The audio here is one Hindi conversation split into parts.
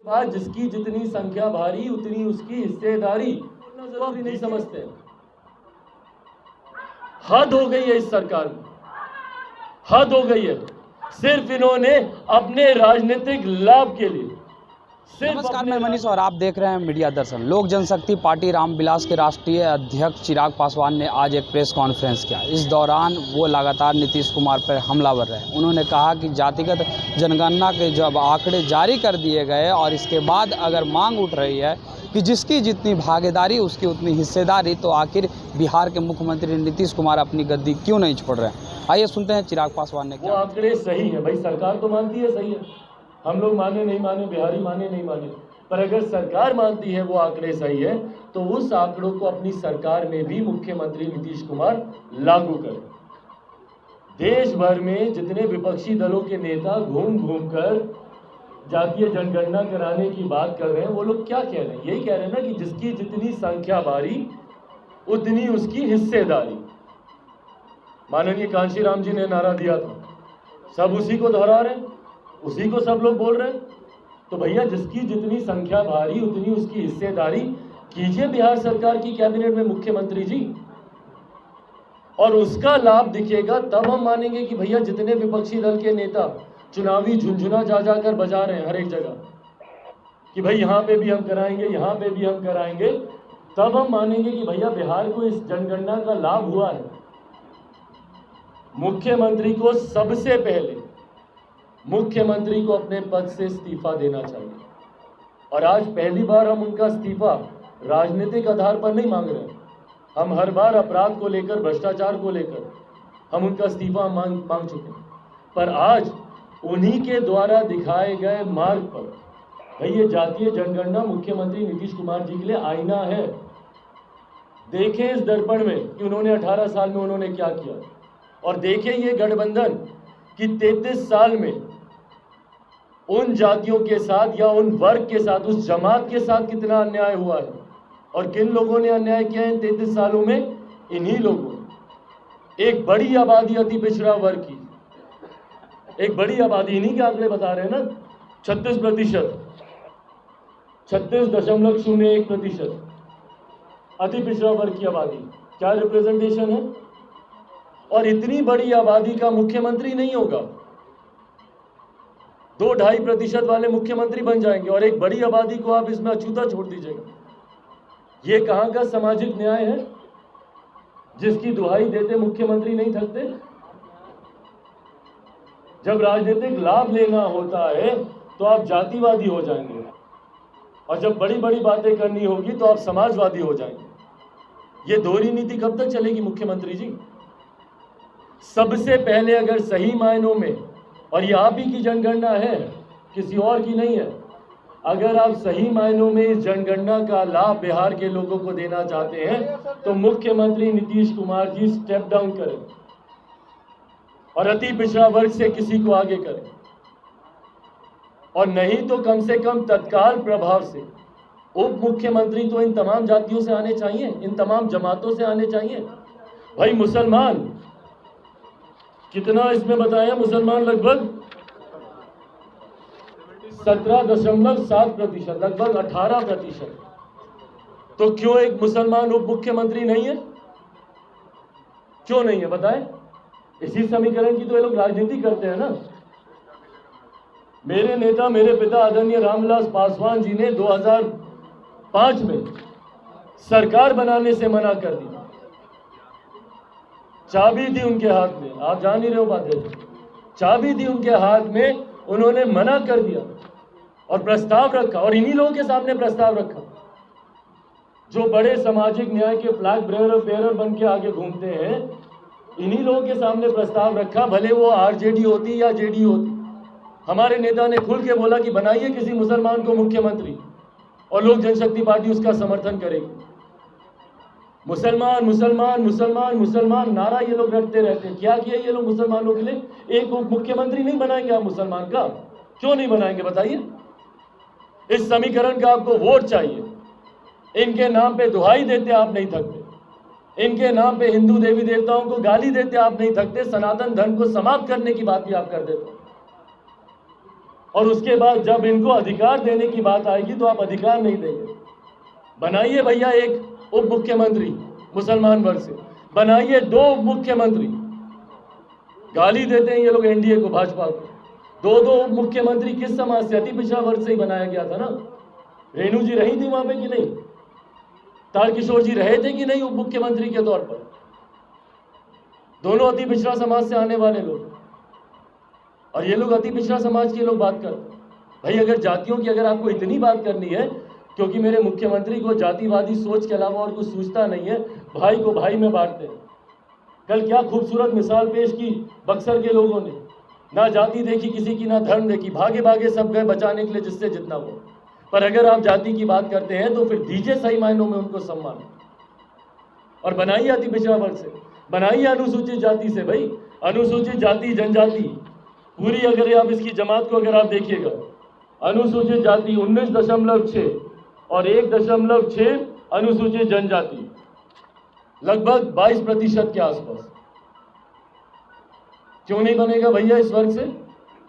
आज जिसकी जितनी संख्या भारी उतनी उसकी हिस्सेदारी जरूरी नहीं समझते। हद हो गई है इस सरकार में, हद हो गई है। सिर्फ इन्होंने अपने राजनीतिक लाभ के लिए नमस्कार, मैं मनीष और आप देख रहे हैं मीडिया दर्शन। लोक जनशक्ति पार्टी रामविलास के राष्ट्रीय अध्यक्ष चिराग पासवान ने आज एक प्रेस कॉन्फ्रेंस किया। इस दौरान वो लगातार नीतीश कुमार पर हमलावर रहे। उन्होंने कहा कि जातिगत जनगणना के जब आंकड़े जारी कर दिए गए और इसके बाद अगर मांग उठ रही है कि जिसकी जितनी भागीदारी उसकी उतनी हिस्सेदारी, तो आखिर बिहार के मुख्यमंत्री नीतीश कुमार अपनी गद्दी क्यों नहीं छोड़ रहे हैं। आइए सुनते हैं चिराग पासवान ने। वो आंकड़े सही है भाई, सरकार तो मानती है सही है, हम लोग माने नहीं माने, बिहारी माने नहीं माने, पर अगर सरकार मानती है वो आंकड़े सही है तो उस आंकड़ों को अपनी सरकार में भी मुख्यमंत्री नीतीश कुमार लागू करें। देश भर में जितने विपक्षी दलों के नेता घूम घूम कर जातीय जनगणना कराने की बात कर रहे हैं, वो लोग क्या कह रहे हैं? यही कह रहे हैं ना कि जिसकी जितनी संख्या भारी उतनी उसकी हिस्सेदारी। माननीय कांशीराम जी ने नारा दिया था, सब उसी को दोहरा रहे हैं, उसी को सब लोग बोल रहे हैं। तो भैया जिसकी जितनी संख्या भारी उतनी उसकी हिस्सेदारी कीजिए बिहार सरकार की कैबिनेट में मुख्यमंत्री जी, और उसका लाभ दिखेगा तब हम मानेंगे कि भैया जितने विपक्षी दल के नेता चुनावी झुंझुना जा जाकर बजा रहे हैं हर एक जगह कि भाई यहाँ पे भी हम कराएंगे, यहाँ पे भी हम कराएंगे, तब हम मानेंगे कि भैया बिहार को इस जनगणना का लाभ हुआ है। मुख्यमंत्री को सबसे पहले मुख्यमंत्री को अपने पद से इस्तीफा देना चाहिए, और आज पहली बार हम उनका इस्तीफा राजनीतिक आधार पर नहीं मांग रहे हैं। हम हर बार अपराध को लेकर, भ्रष्टाचार को लेकर हम उनका इस्तीफा मांग चुके हैं, पर आज उन्हीं के द्वारा दिखाए गए मार्ग पर भाई ये जातीय जनगणना मुख्यमंत्री नीतीश कुमार जी के लिए आईना है। देखें इस दर्पण में कि उन्होंने 18 साल में उन्होंने क्या किया, और देखें ये गठबंधन कि 33 साल में उन जातियों के साथ या उन वर्ग के साथ, उस जमात के साथ कितना अन्याय हुआ है, और किन लोगों ने अन्याय किया है इन 33 सालों में? इन्हीं लोगों ने। एक बड़ी आबादी अति पिछड़ा वर्ग की, एक बड़ी आबादी, इन्हीं के आंकड़े बता रहे हैं ना, 36%, 36.01% अति पिछड़ा वर्ग की आबादी। क्या रिप्रेजेंटेशन है? और इतनी बड़ी आबादी का मुख्यमंत्री नहीं होगा, 2-2.5% वाले मुख्यमंत्री बन जाएंगे, और एक बड़ी आबादी को आप इसमें अछूता छोड़ दीजिएगा। ये कहां का सामाजिक न्याय है जिसकी दुहाई देते मुख्यमंत्री नहीं थकते? जब राजनीतिक लाभ लेना होता है तो आप जातिवादी हो जाएंगे, और जब बड़ी बड़ी बातें करनी होगी तो आप समाजवादी हो जाएंगे। ये दोहरी नीति कब तक चलेगी मुख्यमंत्री जी? सबसे पहले अगर सही मायनों में, और ये आप ही की जनगणना है, किसी और की नहीं है, अगर आप सही मायनों में इस जनगणना का लाभ बिहार के लोगों को देना चाहते हैं तो मुख्यमंत्री नीतीश कुमार जी स्टेप डाउन करें और अति पिछड़ा वर्ग से किसी को आगे करें, और नहीं तो कम से कम तत्काल प्रभाव से उप मुख्यमंत्री तो इन तमाम जातियों से आने चाहिए, इन तमाम जमातों से आने चाहिए। भाई मुसलमान कितना इसमें बताया? मुसलमान लगभग 17.7%, लगभग 18%। तो क्यों एक मुसलमान उप मुख्यमंत्री नहीं है? क्यों नहीं है बताएं? इसी समीकरण की तो ये लोग राजनीति करते हैं ना। मेरे नेता, मेरे पिता आदरणीय रामविलास पासवान जी ने 2005 में सरकार बनाने से मना कर दिया। चाबी दी उनके हाथ में, आप जान ही रहे हो बात है, चाबी दी उनके हाथ में, उन्होंने मना कर दिया और प्रस्ताव रखा, और इन्हीं लोगों के सामने प्रस्ताव रखा जो बड़े सामाजिक न्याय के फ्लैग बेयरर बन के आगे घूमते हैं। इन्हीं लोगों के सामने प्रस्ताव रखा, भले वो आरजेडी होती या जेडी होती। हमारे नेता ने खुल के बोला कि बनाइए किसी मुसलमान को मुख्यमंत्री, और लोक जनशक्ति पार्टी उसका समर्थन करेगी। मुसलमान मुसलमान मुसलमान मुसलमान नारा ये लोग रटते रहते हैं। क्या किया ये लोग मुसलमानों के लिए? एक उप मुख्यमंत्री नहीं बनाएंगे आप मुसलमान का? क्यों नहीं बनाएंगे बताइए? इस समीकरण का आपको वोट चाहिए। इनके नाम पे दुहाई देते आप नहीं थकते, इनके नाम पे हिंदू देवी देवताओं को गाली देते आप नहीं थकते, सनातन धर्म को समाप्त करने की बात भी आप कर देते, और उसके बाद जब इनको अधिकार देने की बात आएगी तो आप अधिकार नहीं देंगे। बनाइए भैया एक उप मुख्यमंत्री मुसलमान वर्ग से, बनाइए 2 उप मुख्यमंत्री। गाली देते हैं ये लोग एनडीए को, भाजपा को। 2 उप मुख्यमंत्री किस समाज से? अति पिछड़ा वर्ग से ही बनाया गया था ना। रेणु जी रही थी वहां पे कि नहीं? तारकिशोर जी रहे थे कि नहीं उप मुख्यमंत्री के तौर पर? दोनों अति पिछड़ा समाज से आने वाले लोग, और ये लोग अति पिछड़ा समाज के लोग बात करते हैं। भाई अगर जातियों की अगर आपको इतनी बात करनी है, क्योंकि मेरे मुख्यमंत्री को जातिवादी सोच के अलावा और कुछ सूझता नहीं है, भाई को भाई में बांटते हैं। कल क्या खूबसूरत मिसाल पेश की बक्सर के लोगों ने, ना जाति देखी किसी की, ना धर्म देखी, भागे भागे सब गए बचाने के लिए जिससे जितना हो। पर अगर आप जाति की बात करते हैं तो फिर दीजिए सही मायनों में उनको सम्मान, और बनाइए अति पिछड़ा वर्ग से, बनाइए अनुसूचित जाति से। भाई अनुसूचित जाति जनजाति पूरी, अगर आप इसकी जमात को अगर आप देखिएगा, अनुसूचित जाति 19.6 और 1.6 अनुसूचित जनजाति, लगभग 22% के आसपास। क्यों नहीं बनेगा भैया इस वर्ग से?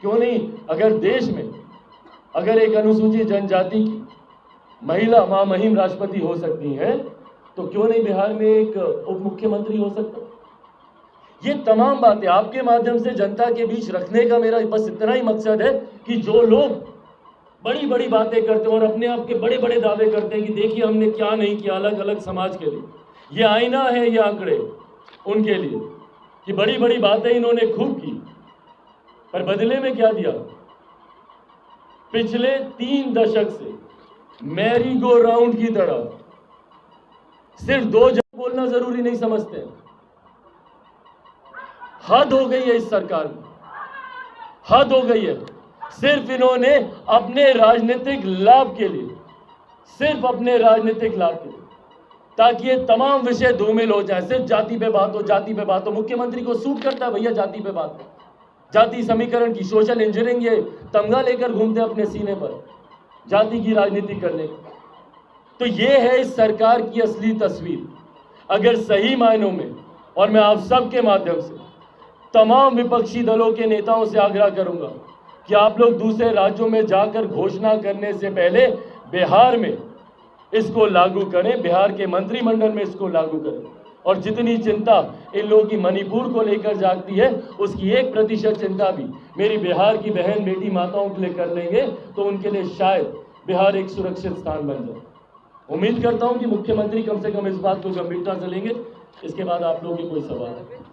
क्यों नहीं? अगर देश में अगर एक अनुसूचित जनजाति की महिला महामहिम राष्ट्रपति हो सकती है, तो क्यों नहीं बिहार में एक उप मुख्यमंत्री हो सकता? ये तमाम बातें आपके माध्यम से जनता के बीच रखने का मेरा बस इतना ही मकसद है कि जो लोग बड़ी बड़ी बातें करते हैं और अपने आप के बड़े बड़े दावे करते हैं कि देखिए हमने क्या नहीं किया अलग अलग समाज के लिए, ये आईना है, ये आंकड़े उनके लिए कि बड़ी बड़ी बातें इन्होंने खूब की, पर बदले में क्या दिया? पिछले 3 दशक से मैरी गो राउंड की तरह सिर्फ 2 जन बोलना जरूरी नहीं समझते हैं। हद हो गई है इस सरकार में, हद हो गई है। सिर्फ इन्होंने अपने राजनीतिक लाभ के लिए, सिर्फ अपने राजनीतिक लाभ के लिए, ताकि ये तमाम विषय धूमिल हो जाए, सिर्फ जाति पे बात हो, जाति पे बात हो। मुख्यमंत्री को सूट करता है भैया जाति पे बात, जाति समीकरण की, सोशल इंजीनियरिंग, ये तमगा लेकर घूमते अपने सीने पर जाति की राजनीति करने का। तो ये है इस सरकार की असली तस्वीर। अगर सही मायनों में, और मैं आप सबके माध्यम से तमाम विपक्षी दलों के नेताओं से आग्रह करूंगा कि आप लोग दूसरे राज्यों में जाकर घोषणा करने से पहले बिहार में इसको लागू करें, बिहार के मंत्रिमंडल में इसको लागू करें। और जितनी चिंता इन लोगों की मणिपुर को लेकर जागती है, उसकी 1% चिंता भी मेरी बिहार की बहन बेटी माताओं के लिए कर लेंगे, तो उनके लिए शायद बिहार एक सुरक्षित स्थान बन जाए। उम्मीद करता हूं कि मुख्यमंत्री कम से कम इस बात को गंभीरता से लेंगे। इसके बाद आप लोगों के कोई सवाल है?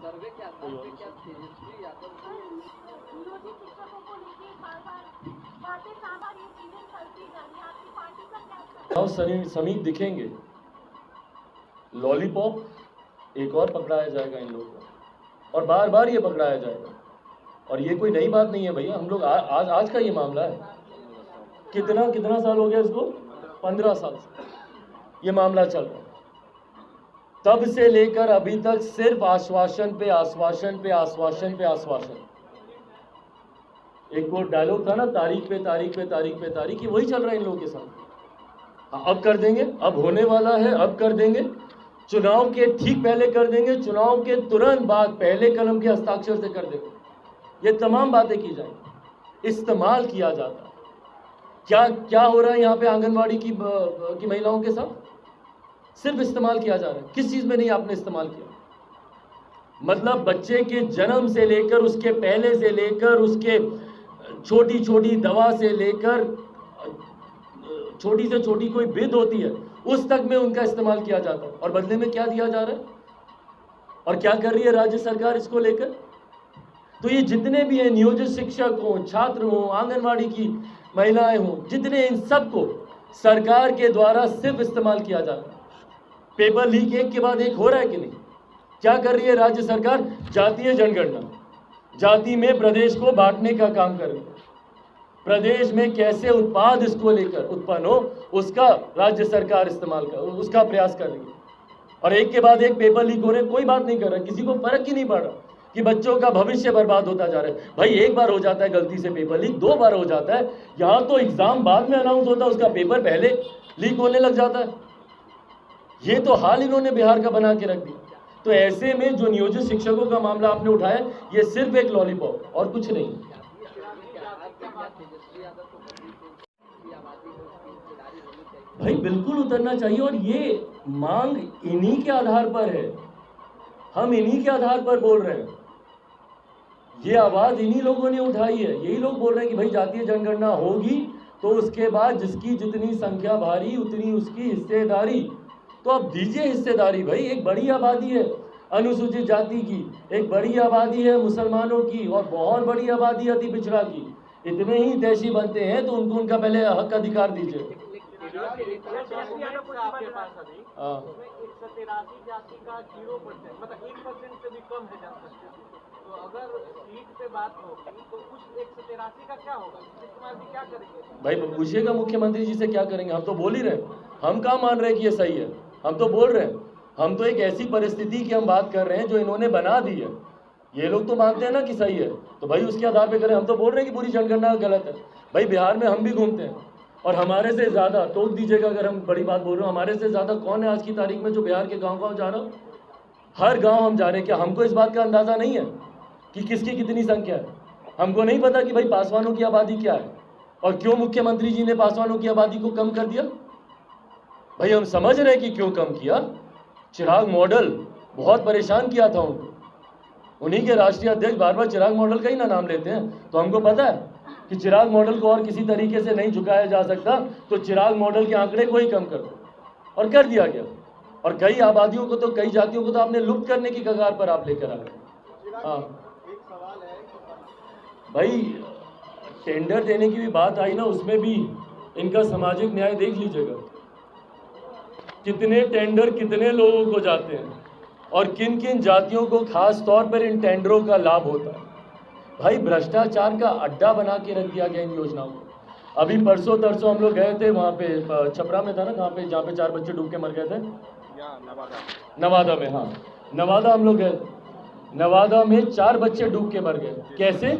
समीप दिखेंगे, लॉलीपॉप एक और पकड़ाया जाएगा इन लोगों को, और बार बार ये पकड़ाया जाएगा। और ये कोई नई बात नहीं है भैया, हम लोग आज का ये मामला है। कितना साल हो गया इसको? 15 साल से ये मामला चल रहा है। तब से लेकर अभी तक सिर्फ आश्वासन पे आश्वासन पे आश्वासन पे आश्वासन। एक वो डायलॉग था ना, तारीख पे तारीख पे तारीख पे तारीख, ये वही चल रहा है इन लोगों के साथ। अब कर देंगे, अब होने वाला है, अब कर देंगे, चुनाव के ठीक पहले कर देंगे, चुनाव के तुरंत बाद पहले कलम के हस्ताक्षर से कर देंगे। ये तमाम बातें की जाएंगी, इस्तेमाल किया जाता है। क्या हो रहा है यहाँ पे आंगनवाड़ी की महिलाओं के साथ? सिर्फ इस्तेमाल किया जा रहा है। किस चीज में नहीं आपने इस्तेमाल किया? मतलब बच्चे के जन्म से लेकर, उसके पहले से लेकर, उसके छोटी छोटी दवा से लेकर, छोटी से छोटी कोई विध होती है उस तक में उनका इस्तेमाल किया जाता है। और बदले में क्या दिया जा रहा है और क्या कर रही है राज्य सरकार इसको लेकर? तो ये जितने भी हैं, नियोजित शिक्षक हो, छात्र हो, आंगनवाड़ी की महिलाएं हो, जितने, इन सबको सरकार के द्वारा सिर्फ इस्तेमाल किया जाता है। पेपर लीक एक के बाद एक हो रहा है कि नहीं? क्या कर रही है राज्य सरकार? जातीय जनगणना, जाति में प्रदेश को बांटने का काम कर रही है। प्रदेश में कैसे उत्पाद इसको लेकर उत्पन्न हो, उसका राज्य सरकार इस्तेमाल कर, उसका प्रयास कर रही है। और एक के बाद एक पेपर लीक हो रहे, कोई बात नहीं कर रहा, किसी को फर्क ही नहीं पड़ रहा कि बच्चों का भविष्य बर्बाद होता जा रहा है। भाई एक बार हो जाता है गलती से पेपर लीक, 2 बार हो जाता है, यहाँ तो एग्जाम बाद में अनाउंस होता है, उसका पेपर पहले लीक होने लग जाता है। ये तो हाल इन्होंने बिहार का बना के रख दिया। तो ऐसे में जो नियोजित शिक्षकों का मामला आपने उठाया, ये सिर्फ एक लॉलीपॉप और कुछ नहीं। भाई बिल्कुल उतरना चाहिए। और ये मांग इन्हीं के आधार पर है, हम इन्हीं के आधार पर बोल रहे हैं, ये आवाज इन्हीं लोगों ने उठाई है। यही लोग बोल रहे हैं कि भाई जातीय जनगणना होगी तो उसके बाद जिसकी जितनी संख्या भारी उतनी उसकी हिस्सेदारी। तो अब दीजिए हिस्सेदारी भाई। एक बड़ी आबादी है अनुसूचित जाति की, एक बड़ी आबादी है मुसलमानों की, और बहुत बड़ी आबादी अति पिछड़ा की। इतने ही देशी बनते हैं तो उनको उनका पहले हक अधिकार दीजिए। हाँ, 183 जाति का 0% मतलब 1% से भी कम है जनसंख्या। तो अगर सीट पे बात होगी तो उस 183 का क्या होगा? नीतीश कुमार जी क्या करेंगे? भाई पूछिएगा मुख्यमंत्री जी से क्या करेंगे। हम तो बोल ही रहे हैं, हम कहाँ मान रहे हैं कि ये सही है। हम तो बोल रहे हैं, हम तो एक ऐसी परिस्थिति की हम बात कर रहे हैं जो इन्होंने बना दी है। ये लोग तो मानते हैं ना कि सही है, तो भाई उसके आधार पे करें। हम तो बोल रहे हैं कि पूरी जनगणना गलत है। भाई बिहार में हम भी घूमते हैं और हमारे से ज़्यादा, टोक दीजिएगा अगर हम बड़ी बात बोल रहे हो, हमारे से ज़्यादा कौन है आज की तारीख में जो बिहार के गाँव जा रहा हो? हर गाँव हम जा रहे हैं। क्या हमको इस बात का अंदाज़ा नहीं है कि किसकी कितनी संख्या है? हमको नहीं पता कि भाई पासवानों की आबादी क्या है और क्यों मुख्यमंत्री जी ने पासवानों की आबादी को कम कर दिया? भाई हम समझ रहे हैं कि क्यों कम किया। चिराग मॉडल बहुत परेशान किया था उनको, उन्हीं के राष्ट्रीय अध्यक्ष बार बार चिराग मॉडल का ही ना नाम लेते हैं। तो हमको पता है कि चिराग मॉडल को और किसी तरीके से नहीं झुकाया जा सकता, तो चिराग मॉडल के आंकड़े को ही कम कर दो, और कर दिया गया। और कई आबादियों को तो, कई जातियों को तो आपने लुप्त करने की कगार पर आप लेकर आ गए। हाँ भाई, टेंडर देने की भी बात आई ना, उसमें भी इनका सामाजिक न्याय देख लीजिएगा। कितने टेंडर कितने लोगों को जाते हैं और किन किन जातियों को खास तौर पर इन टेंडरों का लाभ होता है। भाई भ्रष्टाचार का अड्डा बना के रख दिया गया इन योजनाओं को। अभी परसों तरसों हम लोग गए थे वहाँ पे, छपरा में था ना, कहाँ पे, जहाँ पे 4 बच्चे डूब के मर गए थे, नवादा में। हाँ, नवादा हम लोग गए थे। नवादा में 4 बच्चे डूब के मर गए। कैसे?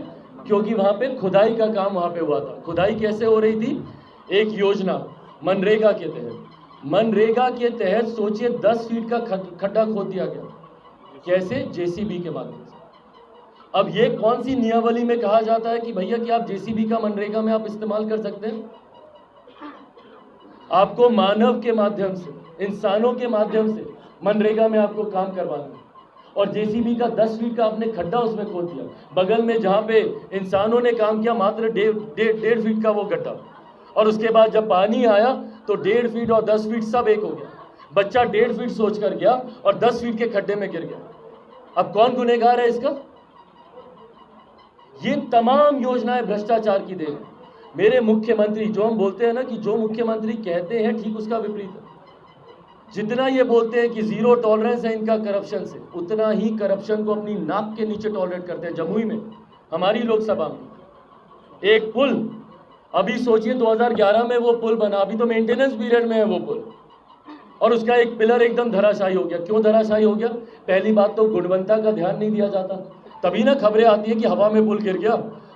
क्योंकि वहाँ पे खुदाई का काम वहाँ पे हुआ था। खुदाई कैसे हो रही थी? एक योजना मनरेगा के तहत, मनरेगा के तहत सोचिए 10 फीट का खड्डा खोद दिया गया। कैसे? जेसीबी के माध्यम से। अब ये कौन सी नियमावली में कहा जाता है कि भैया कि आप जेसीबी का मनरेगा में आप इस्तेमाल कर सकते हैं? आपको मानव के माध्यम से, इंसानों के माध्यम से मनरेगा में आपको काम करवाना है, और जेसीबी का 10 फीट का आपने खड्डा उसमें खोद दिया। बगल में जहाँ पे इंसानों ने काम किया मात्र 1.5 फीट का वो गड्ढा, और उसके बाद जब पानी आया तो 1.5 फीट और 10 फीट सब एक हो गया। बच्चा 1.5 फीट सोच कर गया और 10 फीट के खड्डे में गिर गया। अब कौन गुनहगार है इसका? ये तमाम योजनाएं भ्रष्टाचार की देन है। मेरे मुख्यमंत्री, जो हम बोलते हैं ना कि जो मुख्यमंत्री कहते हैं ठीक उसका विपरीत है। जितना ये बोलते हैं कि 0 टॉलरेंस है इनका करप्शन से, उतना ही करप्शन को अपनी नाक के नीचे टॉलरेट करते हैं। जमुई में, हमारी लोकसभा में एक पुल, अभी सोचिए 2011 में वो पुल बना, अभी तो मेंटेनेंस पीरियड में है वो पुल, और उसका एक पिलर एकदम धराशायी हो गया। क्यों धराशायी हो गया? पहली बात तो गुणवत्ता का ध्यान नहीं दिया जाता, तभी ना खबरें आती है कि हवा में पुल गिर गया,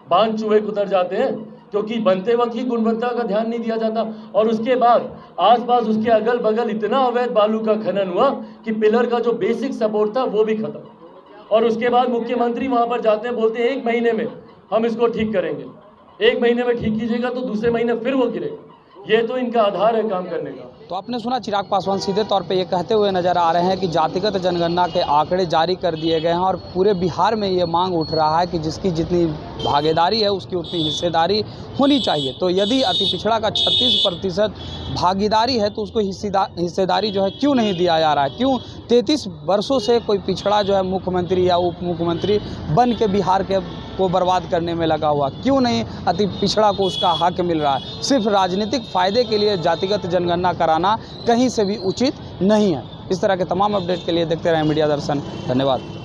बांध चूहे उतर जाते हैं, क्योंकि बनते वक्त ही गुणवत्ता का ध्यान नहीं दिया जाता। और उसके बाद आसपास उसके अगल बगल इतना अवैध बालू का खनन हुआ कि पिलर का जो बेसिक सपोर्ट था वो भी खत्म। और उसके बाद मुख्यमंत्री वहां पर जाते हैं, बोलते हैं 1 महीने में हम इसको ठीक करेंगे। 1 महीने में ठीक कीजिएगा तो दूसरे महीने फिर वो गिरेगा। ये तो इनका आधार है काम करने का। तो आपने सुना चिराग पासवान सीधे तौर पे ये कहते हुए नजर आ रहे हैं कि जातिगत जनगणना के आंकड़े जारी कर दिए गए हैं और पूरे बिहार में ये मांग उठ रहा है कि जिसकी जितनी भागीदारी है उसकी उतनी हिस्सेदारी होनी चाहिए। तो यदि अति पिछड़ा का 36% भागीदारी है तो उसको हिस्सेदारी जो है क्यों नहीं दिया जा रहा है? क्यों 33 वर्षों से कोई पिछड़ा जो है मुख्यमंत्री या उप मुख्यमंत्री बन के बिहार के को बर्बाद करने में लगा हुआ? क्यों नहीं अति पिछड़ा को उसका हक मिल रहा है? सिर्फ राजनीतिक फ़ायदे के लिए जातिगत जनगणना कराना कहीं से भी उचित नहीं है। इस तरह के तमाम अपडेट के लिए देखते रहें मीडिया दर्शन। धन्यवाद।